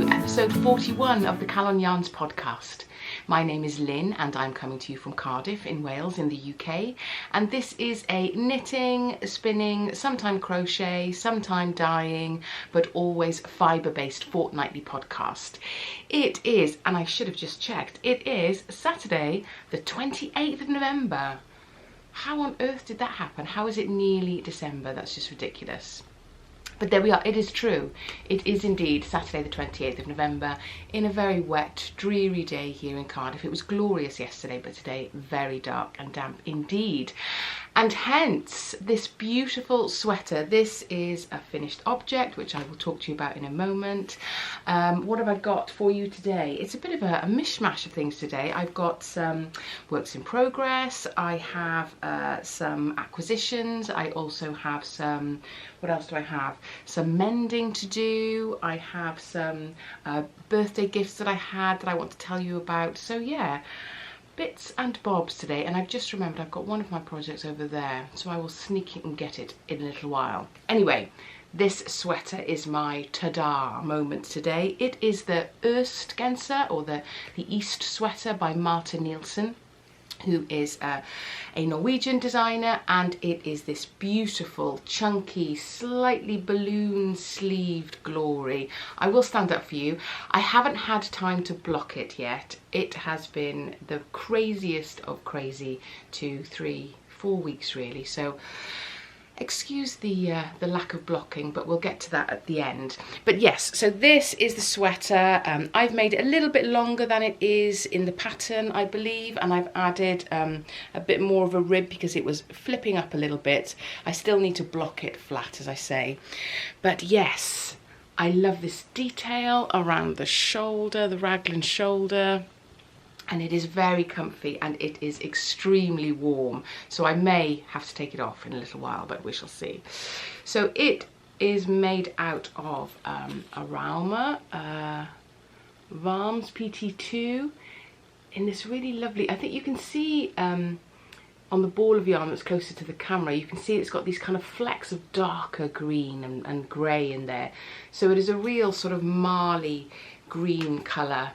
to episode 41 of the Calon Yarns podcast. My name is Lynn and I'm coming to you from Cardiff in Wales in the UK, and this is a knitting, spinning, sometime crochet, sometime dyeing, but always fibre-based fortnightly podcast. It is, and I should have just checked, it is Saturday the 28th of November. How on earth did that happen? How is it nearly December? That's just ridiculous. But there we are, it is true. It is indeed Saturday the 28th of November in a very wet, dreary day here in Cardiff. It was glorious yesterday, but today very dark and damp indeed. And hence this beautiful sweater. This is a finished object, which I will talk to you about in a moment. What have I got for you today? It's a bit of a mishmash of things today. I've got some works in progress. I have some acquisitions. I also have some, what else do I have? Some mending to do. I have some birthday gifts that I had that I want to tell you about. So yeah, bits and bobs today, and I've just remembered I've got one of my projects over there, so I will sneak it and get it in a little while. Anyway, this sweater is my ta-da moment today. It is the Øst Genser, or the East sweater by Marte Nillsen, who is a Norwegian designer, and it is this beautiful, chunky, slightly balloon sleeved glory. I will stand up for you. I haven't had time to block it yet. It has been the craziest of crazy 2, 3, 4 weeks really, so excuse the lack of blocking, but we'll get to that at the end. But yes, so this is the sweater. I've made it a little bit longer than it is in the pattern, I believe, and I've added a bit more of a rib because it was flipping up a little bit. I still need to block it flat, as I say. But yes, I love this detail around the shoulder, the raglan shoulder. And it is very comfy and it is extremely warm. So I may have to take it off in a little while, but we shall see. So it is made out of a Ralma Varms PT2 in this really lovely, I think you can see on the ball of yarn that's closer to the camera, you can see it's got these kind of flecks of darker green and grey in there. So it is a real sort of Marley green colour.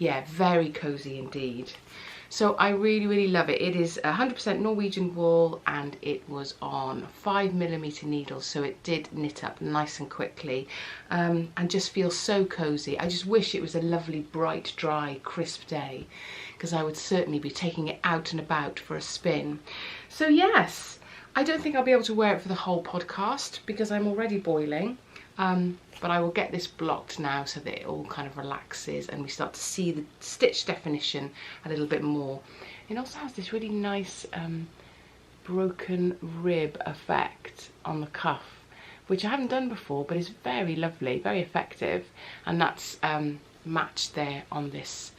Yeah, very cozy indeed. So I really love it. It is 100% Norwegian wool and it was on 5mm needles, so it did knit up nice and quickly and just feels so cozy. I just wish it was a lovely, bright, dry, crisp day, because I would certainly be taking it out and about for a spin. So yes, I don't think I'll be able to wear it for the whole podcast because I'm already boiling. But I will get this blocked now so that it all kind of relaxes and we start to see the stitch definition a little bit more. It also has this really nice broken rib effect on the cuff, which I haven't done before, but is very lovely, very effective, and that's matched there on this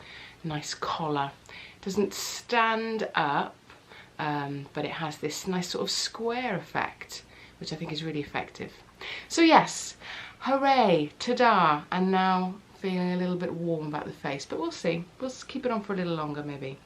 nice collar. It doesn't stand up, but it has this nice sort of square effect, which I think is really effective. So yes, hooray, ta-da, and now feeling a little bit warm about the face, but we'll see. We'll keep it on for a little longer maybe.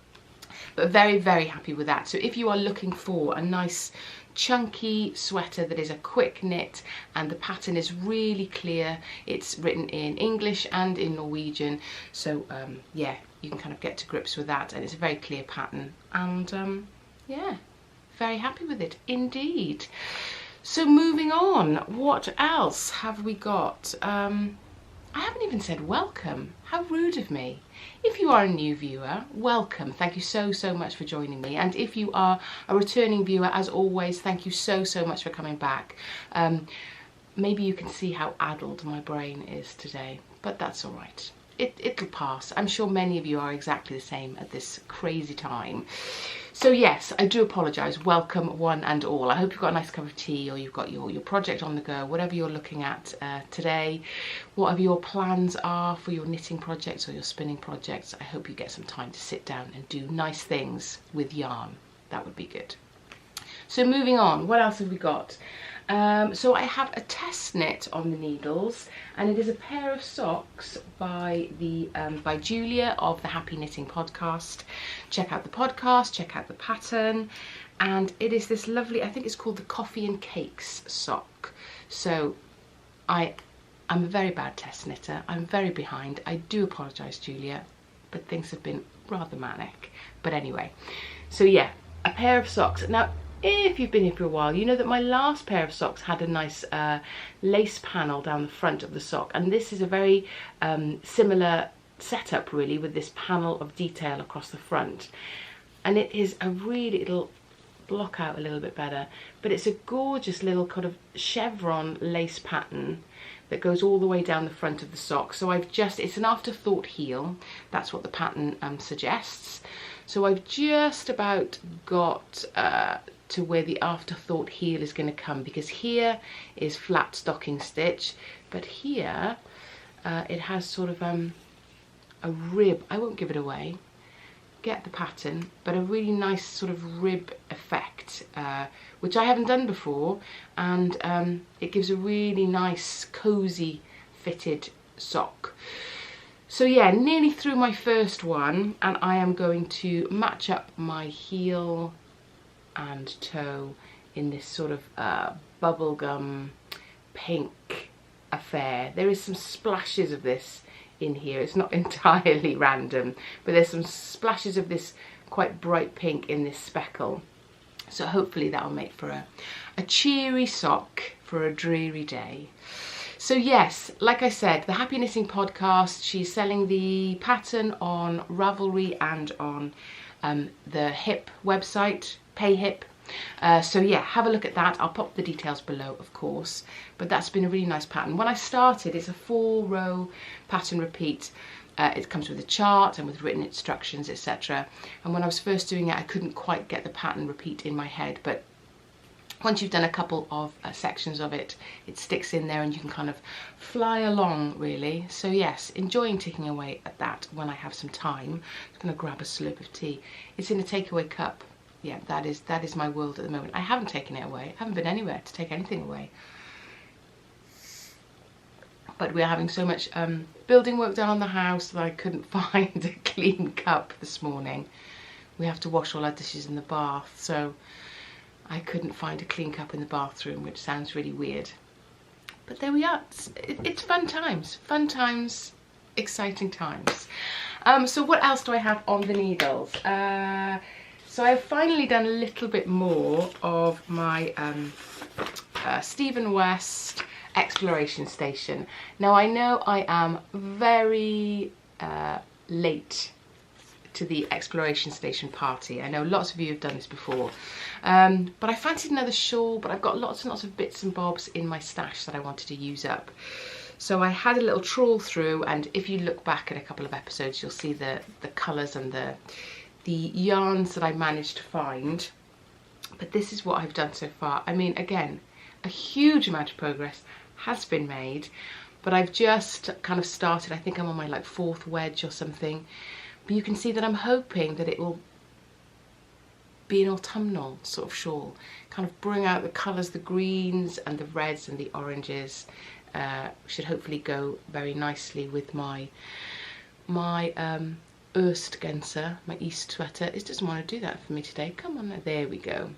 But very happy with that. So if you are looking for a nice chunky sweater that is a quick knit and the pattern is really clear, it's written in English and in Norwegian, so yeah, you can kind of get to grips with that, and it's a very clear pattern, and yeah, very happy with it indeed. So moving on, what else have we got? I haven't even said welcome. How rude of me. If you are a new viewer, welcome. Thank you so much for joining me. And if you are a returning viewer, as always, thank you so much for coming back. Maybe you can see how addled my brain is today, but that's all right. It'll pass. I'm sure many of you are exactly the same at this crazy time. So yes, I do apologise. Welcome one and all. I hope you've got a nice cup of tea, or you've got your project on the go, whatever you're looking at today, whatever your plans are for your knitting projects or your spinning projects. I hope you get some time to sit down and do nice things with yarn. That would be good. So moving on, what else have we got? So I have a test knit on the needles, and it is a pair of socks by Julia of the Happy Knitting podcast. Check out the podcast, check out the pattern, and it is this lovely, I think it's called the Coffee and Cakes sock. So I I'm a very bad test knitter. I'm very behind. I do apologise, Julia, but things have been rather manic. But anyway, so yeah, a pair of socks. Now, if you've been here for a while, you know that my last pair of socks had a nice lace panel down the front of the sock, and this is a very similar setup really, with this panel of detail across the front, and it is a really, it'll block out a little bit better, but it's a gorgeous little kind of chevron lace pattern that goes all the way down the front of the sock. So I've just, it's an afterthought heel, that's what the pattern suggests. So I've just about got to where the afterthought heel is going to come, because here is flat stocking stitch, but here it has sort of a rib. I won't give it away, get the pattern, but a really nice sort of rib effect, which I haven't done before, and it gives a really nice cozy fitted sock. So yeah, nearly through my first one, and I am going to match up my heel and toe in this sort of bubblegum pink affair. There is some splashes of this in here, it's not entirely random, but there's some splashes of this quite bright pink in this speckle. So hopefully that'll make for a cheery sock for a dreary day. So yes, like I said, the Happy Knitting Podcast, she's selling the pattern on Ravelry and on the HIP website, PayHip. So yeah, have a look at that. I'll pop the details below, of course, but that's been a really nice pattern. When I started, it's a 4-row pattern repeat. It comes with a chart and with written instructions, etc. And when I was first doing it, I couldn't quite get the pattern repeat in my head, but once you've done a couple of sections of it, it sticks in there and you can kind of fly along really. So yes, enjoying ticking away at that when I have some time. I'm going to grab a slurp of tea. It's in a takeaway cup. Yeah, that is my world at the moment. I haven't taken it away. I haven't been anywhere to take anything away. But we're having so much building work done on the house that I couldn't find a clean cup this morning. We have to wash all our dishes in the bath, so I couldn't find a clean cup in the bathroom, which sounds really weird. But there we are. It's fun times, exciting times. So what else do I have on the needles? So I've finally done a little bit more of my Stephen West exploration station. Now I know I am very late to the exploration station party. I know lots of you have done this before, but I fancied another shawl, but I've got lots and lots of bits and bobs in my stash that I wanted to use up. So I had a little trawl through, and if you look back at a couple of episodes, you'll see the colours and the yarns that I managed to find. But this is what I've done so far. I mean, again, a huge amount of progress has been made, but I've just kind of started. I think I'm on my like 4th wedge or something. But you can see that I'm hoping that it will be an autumnal sort of shawl, kind of bring out the colours, the greens and the reds and the oranges. Should hopefully go very nicely with my Øst Genser, my East sweater. It doesn't want to do that for me today. Come on, there we go.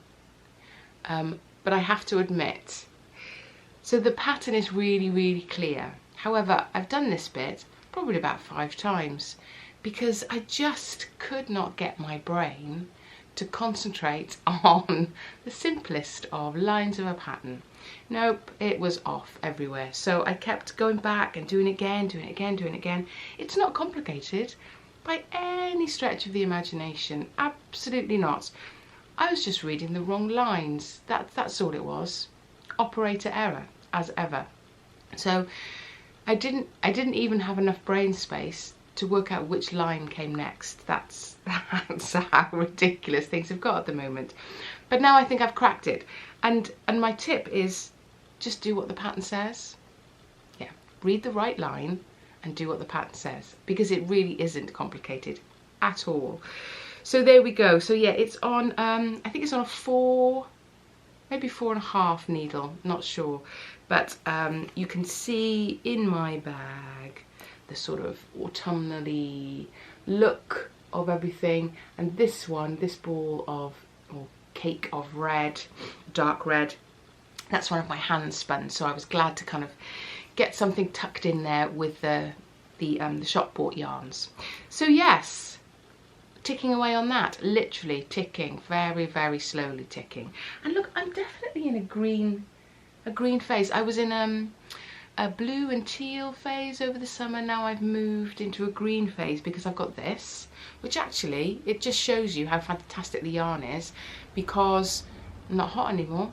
But I have to admit, so the pattern is really, really clear. However, I've done this bit probably about 5 times, because I just could not get my brain to concentrate on the simplest of lines of a pattern. Nope, it was off everywhere. So I kept going back and doing it again, doing it again, doing it again. It's not complicated by any stretch of the imagination, absolutely not. I was just reading the wrong lines. That's all it was. Operator error, as ever. So I didn't even have enough brain space to work out which line came next. That's how ridiculous things have got at the moment. But now I think I've cracked it. And my tip is just do what the pattern says. Yeah, read the right line and do what the pattern says, because it really isn't complicated at all. So there we go. So yeah, it's on, I think it's on a 4, maybe 4.5 needle, not sure. But you can see in my bag the sort of autumnally look of everything. And this one, this ball of, or cake of red, dark red, that's one of my hand spun. So I was glad to kind of get something tucked in there with the shop bought yarns. So yes, ticking away on that, literally ticking, very, very slowly ticking. And look, I'm definitely in a green phase. I was in a blue and teal phase over the summer. Now I've moved into a green phase because I've got this, which actually, it just shows you how fantastic the yarn is, because I'm not hot anymore.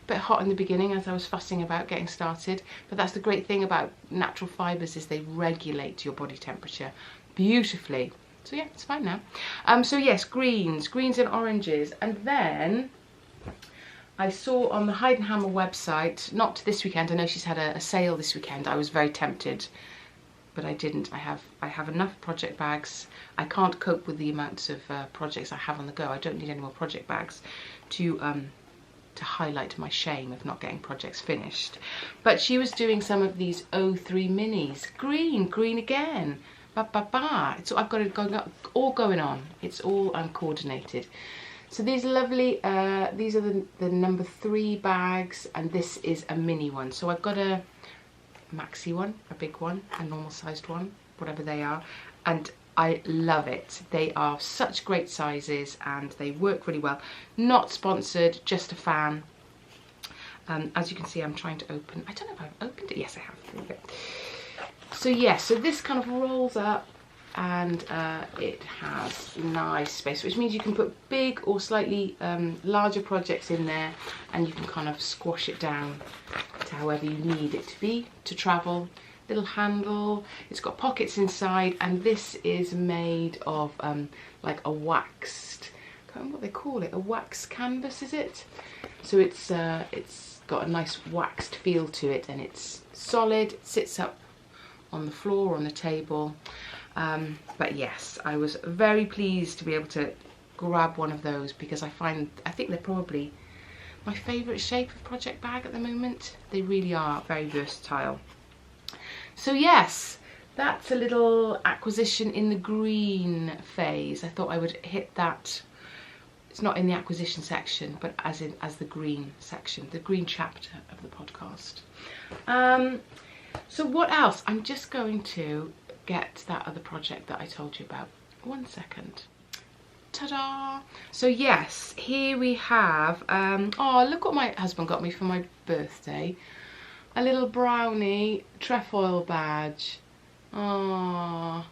A bit hot in the beginning as I was fussing about getting started, but that's the great thing about natural fibres, is they regulate your body temperature beautifully. So yeah, it's fine now. So yes, greens and oranges. And then I saw on the Hide and Hammer website, not this weekend, I know she's had a sale this weekend. I was very tempted, but I didn't. I have enough project bags. I can't cope with the amounts of projects I have on the go. I don't need any more project bags to highlight my shame of not getting projects finished. But she was doing some of these 03 minis. Green again. It's, I've got it all going on. It's all coordinated. So these are lovely, these are the number 3 bags, and this is a mini one. So I've got a maxi one, a big one, a normal sized one, whatever they are, and I love it. They are such great sizes and they work really well. Not sponsored, just a fan. As you can see, I'm trying to open, I don't know if I've opened it. Yes, I have. There we go. So yes, so this kind of rolls up, and it has nice space, which means you can put big or slightly larger projects in there, and you can kind of squash it down to however you need it to be to travel. Little handle, it's got pockets inside, and this is made of like a waxed, I can't remember what they call it, a wax canvas, is it? So it's got a nice waxed feel to it, and it's solid. It sits up on the floor or on the table. But yes, I was very pleased to be able to grab one of those, because I think they're probably my favourite shape of project bag at the moment. They really are very versatile. So yes, that's a little acquisition in the green phase. I thought I would hit that. It's not in the acquisition section, but as the green section, the green chapter of the podcast. So what else? I'm just going to get that other project that I told you about. 1 second. Ta-da! So yes, here we have, oh, look what my husband got me for my birthday. A little brownie trefoil badge. Oh,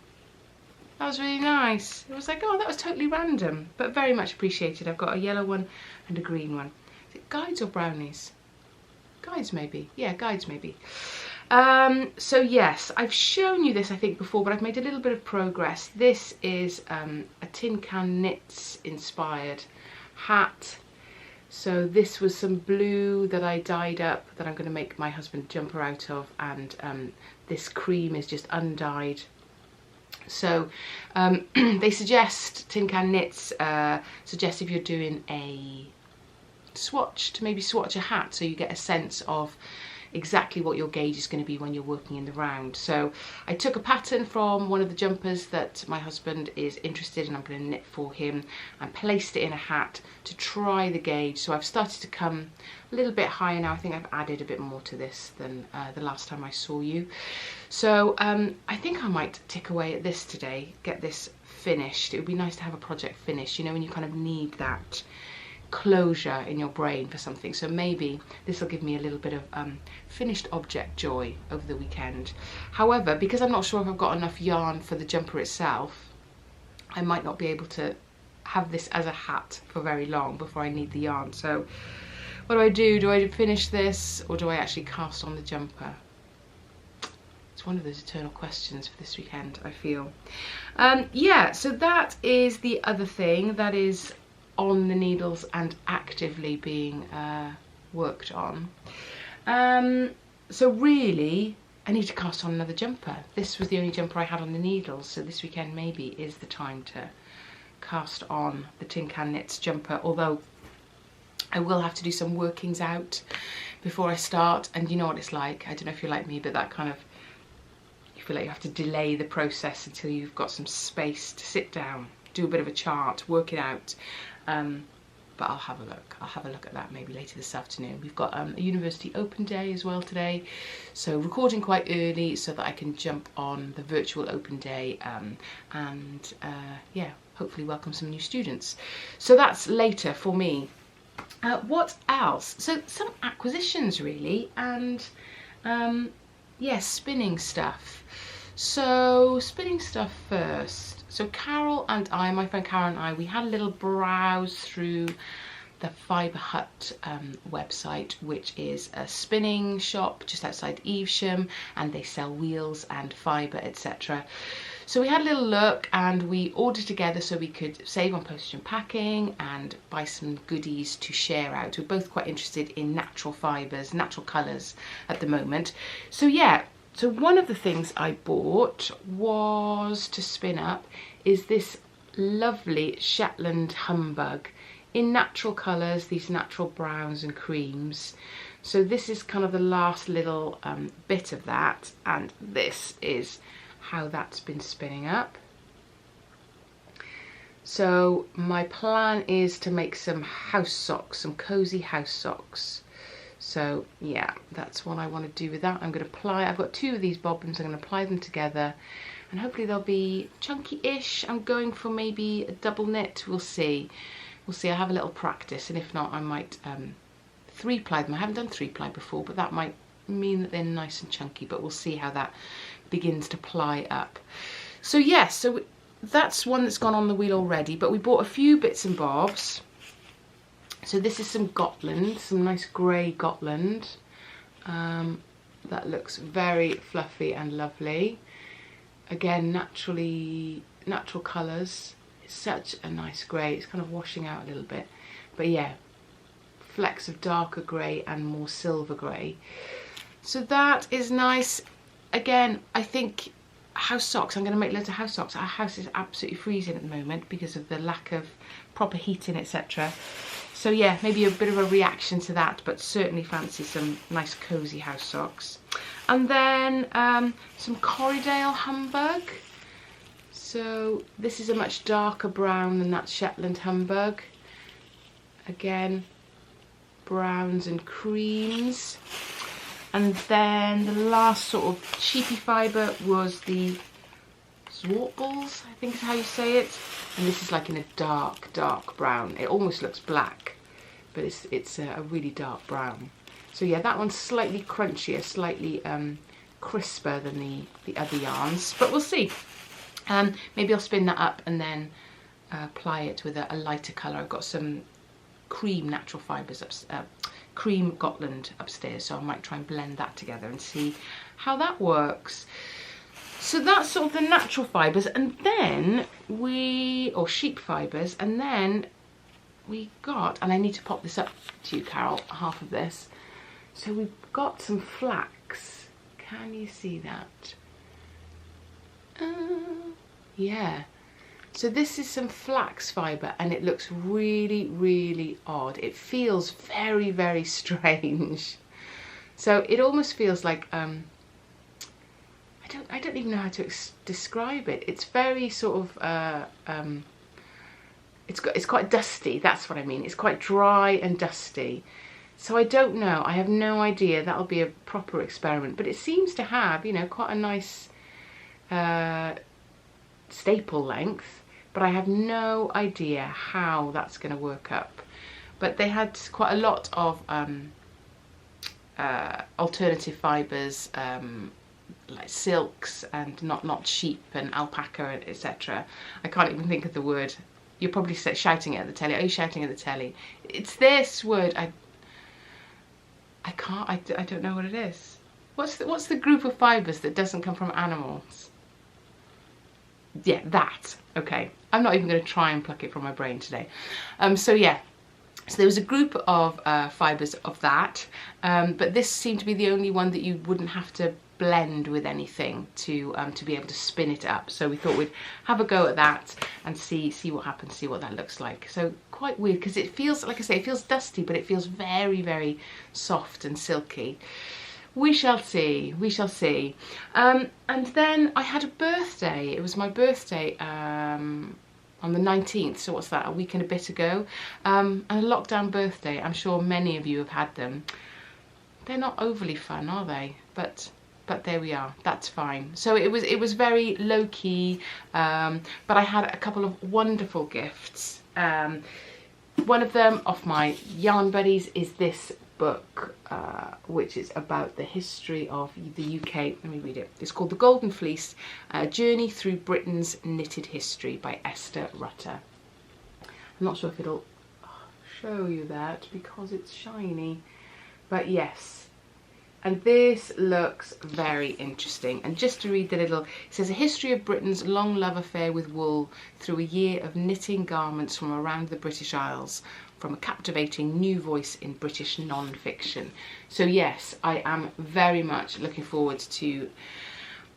that was really nice. It was like, oh, that was totally random, but very much appreciated. I've got a yellow one and a green one. Is it guides or brownies? Guides maybe. Yeah, guides maybe. So yes, I've shown you this I think before, but I've made a little bit of progress. This is a Tin Can Knits inspired hat. So this was some blue that I dyed up that I'm going to make my husband jumper out of, and this cream is just undyed. So they suggest, Tin Can Knits suggest, if you're doing a swatch, to maybe swatch a hat so you get a sense of exactly what your gauge is going to be when you're working in the round. So I took a pattern from one of the jumpers that my husband is interested in, I'm going to knit for him, and placed it in a hat to try the gauge. So I've started to come a little bit higher now. I think I've added a bit more to this than the last time I saw you. So I think I might tick away at this today, get this finished. It would be nice to have a project finished, you know, when you kind of need that closure in your brain for something. So maybe this will give me a little bit of finished object joy over the weekend. However, because I'm not sure if I've got enough yarn for the jumper itself, I might not be able to have this as a hat for very long before I need the yarn. So what do? Do I finish this, or do I actually cast on the jumper? It's one of those eternal questions for this weekend, I feel. Yeah, so that is the other thing that is on the needles and actively being worked on. So really, I need to cast on another jumper. This was the only jumper I had on the needles, so this weekend maybe is the time to cast on the Tin Can Knits jumper, although I will have to do some workings out before I start, and you know what it's like. I don't know if you're like me, but that kind of, you feel like you have to delay the process until you've got some space to sit down, do a bit of a chart, work it out. but I'll have a look. I'll have a look at that maybe later this afternoon. We've got a university open day as well today, so recording quite early so that I can jump on the virtual open day and yeah, hopefully welcome some new students. So that's later for me. What else? So some acquisitions really, and yeah, spinning stuff. So spinning stuff first. So Carol and I, my friend Carol and I, we had a little browse through the FibreHut website, which is a spinning shop just outside Evesham, and they sell wheels and fibre, etc. So we had a little look and we ordered together so we could save on postage and packing and buy some goodies to share out. We're both quite interested in natural fibres, natural colours at the moment. So yeah. So one of the things I bought was to spin up is this lovely Shetland humbug in natural colours, these natural browns and creams. So this is kind of the last little bit of that, and this is how that's been spinning up. So my plan is to make some house socks, some cosy house socks. So yeah, that's what I want to do with that. I'm going to apply, I've got two of these bobbins, I'm going to apply them together and hopefully they'll be chunky-ish. I'm going for maybe a double knit, we'll see. We'll see, I have a little practice, and if not I might three-ply them. I haven't done three-ply before, but that might mean that they're nice and chunky, but we'll see how that begins to ply up. So yes, so that's one that's gone on the wheel already, but we bought a few bits and bobs. So this is some Gotland, some nice grey Gotland. That looks very fluffy and lovely. Again, natural colours. It's such a nice grey. It's kind of washing out a little bit. But yeah, flecks of darker grey and more silver grey. So that is nice. Again, I think house socks, I'm going to make loads of house socks. Our house is absolutely freezing at the moment because of the lack of proper heating, etc. So yeah, maybe a bit of a reaction to that, but certainly fancy some nice cosy house socks. And then some Corriedale humbug. So this is a much darker brown than that Shetland humbug. Again, browns and creams. And then the last sort of cheapy fibre was the Swartballs, I think is how you say it. And this is like in a dark, dark brown. It almost looks black, but it's a really dark brown. So yeah, that one's slightly crunchier, slightly crisper than the other yarns, but we'll see. Maybe I'll spin that up and then apply it with a lighter colour. I've got some cream natural fibres, cream Gotland upstairs, so I might try and blend that together and see how that works. So that's sort of the natural fibres, and then or sheep fibres, and then we got, and I need to pop this up to you, Carol, half of this. So we've got some flax. Can you see that? Yeah. So this is some flax fibre, and it looks really, really odd. It feels very, very strange. So it almost feels like I don't even know how to describe it. It's very sort of it's quite dusty. That's what I mean. It's quite dry and dusty. So I don't know. I have no idea. That'll be a proper experiment. But it seems to have, you know, quite a nice staple length. But I have no idea how that's going to work up. But they had quite a lot of alternative fibres, like silks and not sheep and alpaca, etc. I can't even think of the word. You're probably shouting it at the telly. Are you shouting at the telly? It's this word. I don't know what it is. What's the group of fibres that doesn't come from animals? Yeah, that. Okay, I'm not even going to try and pluck it from my brain today. So yeah, so there was a group of fibres of that, but this seemed to be the only one that you wouldn't have to blend with anything to be able to spin it up. So we thought we'd have a go at that and see what happens, see what that looks like. So quite weird because it feels, like I say, it feels dusty, but it feels very, very soft and silky. We shall see, we shall see. And then I had a birthday. It was my birthday, on the 19th, so what's that, a week and a bit ago, and a lockdown birthday. I'm sure many of you have had them. They're not overly fun, are they? But there we are, that's fine. So it was very low-key, but I had a couple of wonderful gifts. One of them, off my yarn buddies, is this book, which is about the history of the UK. Let me read it. It's called The Golden Fleece, A Journey Through Britain's Knitted History by Esther Rutter. I'm not sure if it'll show you that because it's shiny, but yes. And this looks very interesting. And just to read the little, it says, a history of Britain's long love affair with wool through a year of knitting garments from around the British Isles, from a captivating new voice in British non-fiction. So yes, I am very much looking forward to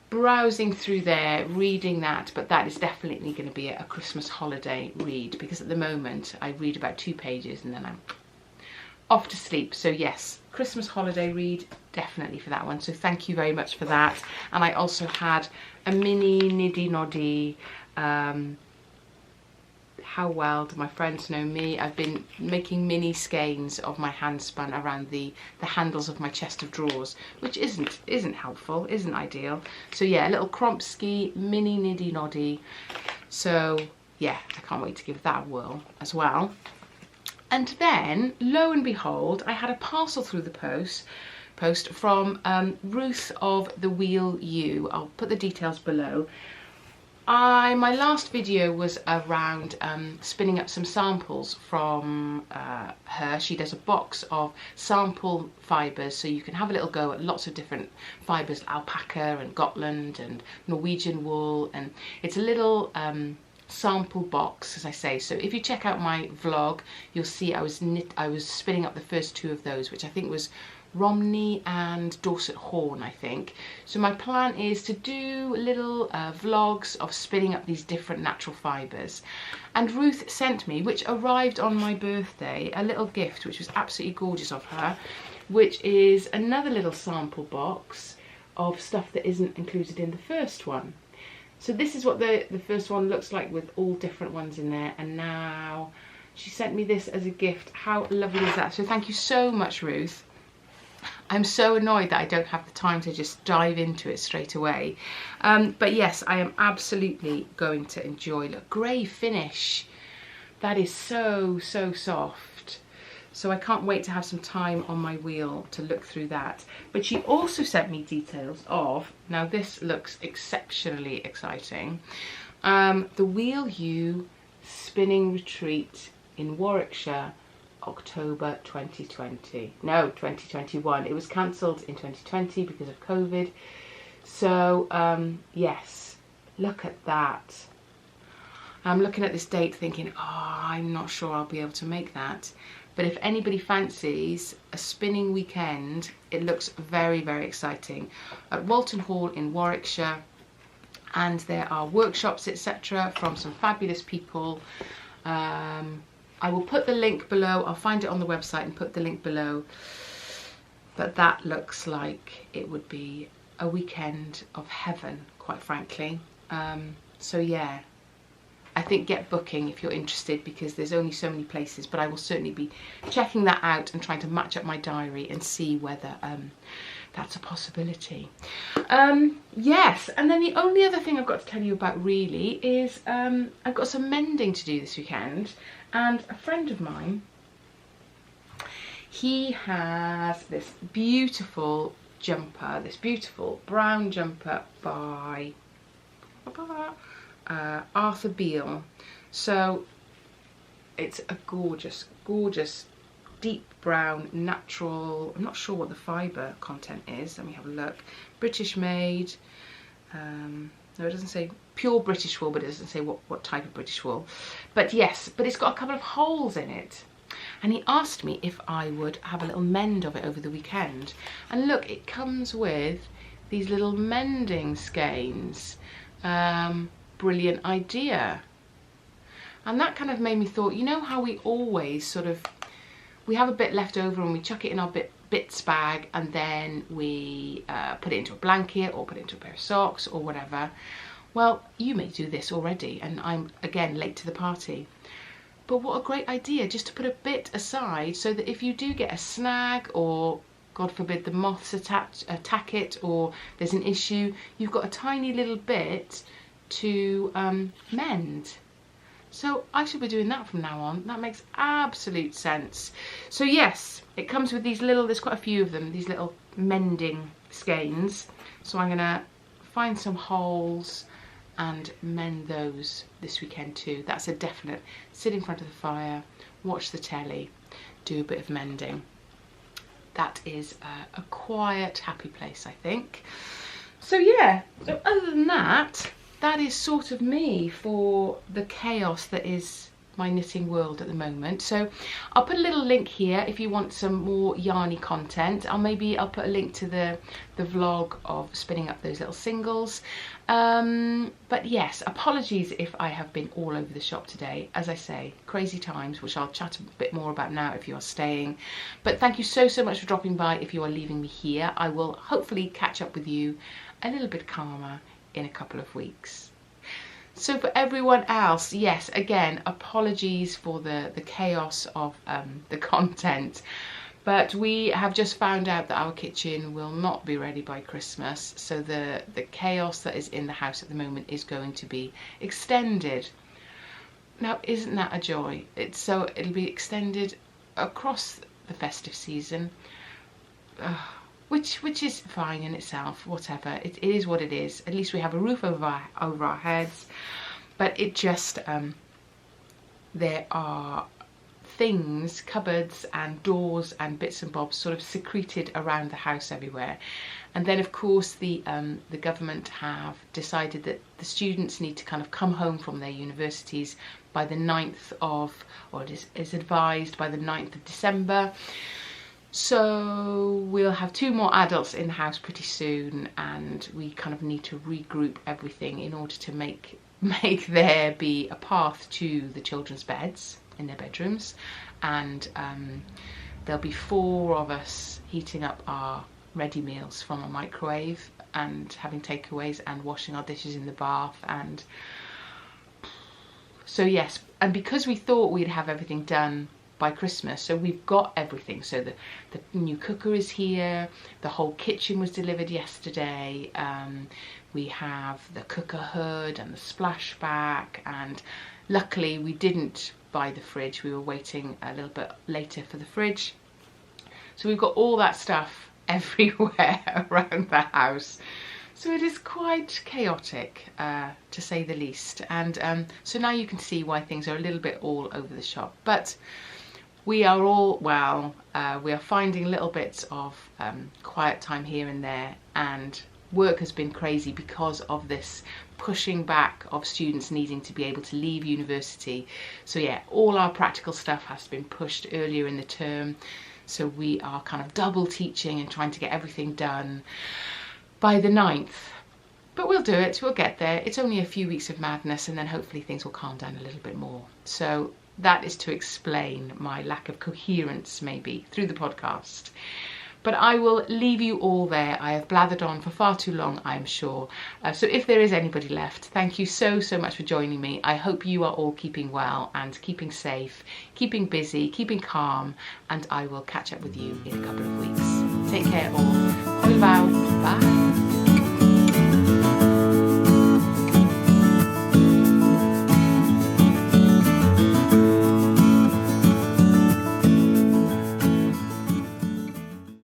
browsing through there, reading that, but that is definitely going to be a Christmas holiday read, because at the moment I read about 2 pages and then I'm off to sleep. So yes, Christmas holiday read, definitely for that one. So thank you very much for that. And I also had a mini niddy noddy. How well do my friends know me? I've been making mini skeins of my hand spun around the handles of my chest of drawers, which isn't helpful, isn't ideal. So yeah, a little Kromsky mini niddy noddy. So yeah, I can't wait to give that a whirl as well. And then, lo and behold, I had a parcel through the post from Ruth of the Wheel Ewe. I'll put the details below. My last video was around spinning up some samples from her. She does a box of sample fibres, so you can have a little go at lots of different fibres, alpaca and Gotland and Norwegian wool, and it's a little sample box, as I say. So if you check out my vlog, you'll see I was spinning up the first 2 of those, which I think was Romney and Dorset Horn, I think. So my plan is to do little vlogs of spinning up these different natural fibres. And Ruth sent me, which arrived on my birthday, a little gift which was absolutely gorgeous of her, which is another little sample box of stuff that isn't included in the first one. So this is what the first one looks like, with all different ones in there, and now she sent me this as a gift. How lovely is that? So thank you so much, Ruth. I'm so annoyed that I don't have the time to just dive into it straight away. But yes, I am absolutely going to enjoy. Look, grey finish. That is so, so soft. So I can't wait to have some time on my wheel to look through that. But she also sent me details of, now this looks exceptionally exciting, the Wheel Ewe Spinning Retreat in Warwickshire, October 2020. No, 2021. It was cancelled in 2020 because of COVID. So yes, look at that. I'm looking at this date thinking, oh, I'm not sure I'll be able to make that. But if anybody fancies a spinning weekend, it looks very, very exciting. At Walton Hall in Warwickshire, and there are workshops, etc. from some fabulous people. I will put the link below. I'll find it on the website and put the link below. But that looks like it would be a weekend of heaven, quite frankly. So yeah. I think get booking if you're interested, because there's only so many places, but I will certainly be checking that out and trying to match up my diary and see whether that's a possibility. Yes, and then the only other thing I've got to tell you about really is I've got some mending to do this weekend, and a friend of mine, he has this beautiful jumper, this beautiful brown jumper by Arthur Beale. So it's a gorgeous, gorgeous deep brown natural, I'm not sure what the fibre content is, let me have a look. British made, no, it doesn't say pure British wool, but it doesn't say what type of British wool. But yes, but it's got a couple of holes in it, and he asked me if I would have a little mend of it over the weekend. And look, it comes with these little mending skeins. Brilliant idea. And that kind of made me thought, you know how we always sort of, we have a bit left over and we chuck it in our bits bag, and then we put it into a blanket or put it into a pair of socks or whatever. Well, you may do this already, and I'm again late to the party. But what a great idea, just to put a bit aside so that if you do get a snag, or God forbid the moths attack it, or there's an issue, you've got a tiny little bit to mend. So I should be doing that from now on. That makes absolute sense. So yes, it comes with these little, there's quite a few of them, these little mending skeins. So I'm gonna find some holes and mend those this weekend too. That's a definite. Sit in front of the fire, watch the telly, do a bit of mending. That is a quiet, happy place, I think. So yeah, so other than that, that is sort of me for the chaos that is my knitting world at the moment. So I'll put a little link here if you want some more yarny content. I'll put a link to the vlog of spinning up those little singles. But yes, apologies if I have been all over the shop today. As I say, crazy times, which I'll chat a bit more about now if you are staying. But thank you so much for dropping by. If you are leaving me here, I will hopefully catch up with you a little bit calmer in a couple of weeks. So for everyone else, yes, again, apologies for the chaos of the content, but we have just found out that our kitchen will not be ready by Christmas, so the chaos that is in the house at the moment is going to be extended. Now, isn't that a joy? It'll be extended across the festive season. Which is fine in itself, whatever. It is what it is. At least we have a roof over our heads. But it just, there are things, cupboards and doors and bits and bobs sort of secreted around the house everywhere. And then of course the government have decided that the students need to kind of come home from their universities by the 9th of, or it is advised by the 9th of December. So we'll have 2 more adults in the house pretty soon, and we kind of need to regroup everything in order to make there be a path to the children's beds in their bedrooms. And there'll be 4 of us heating up our ready meals from a microwave and having takeaways and washing our dishes in the bath. And so yes, and because we thought we'd have everything done by Christmas, so we've got everything. So the new cooker is here, the whole kitchen was delivered yesterday, we have the cooker hood and the splashback, and luckily we didn't buy the fridge, we were waiting a little bit later for the fridge. So we've got all that stuff everywhere around the house. So it is quite chaotic, to say the least. And so now you can see why things are a little bit all over the shop. But we are all well. We are finding little bits of quiet time here and there, and work has been crazy because of this pushing back of students needing to be able to leave university. So yeah, all our practical stuff has been pushed earlier in the term. So we are kind of double teaching and trying to get everything done by the 9th. But we'll do it, we'll get there. It's only a few weeks of madness, and then hopefully things will calm down a little bit more. So that is to explain my lack of coherence, maybe, through the podcast. But I will leave you all there. I have blathered on for far too long, I'm sure. So if there is anybody left, thank you so much for joining me. I hope you are all keeping well and keeping safe, keeping busy, keeping calm, and I will catch up with you in a couple of weeks. Take care all. Bye bye.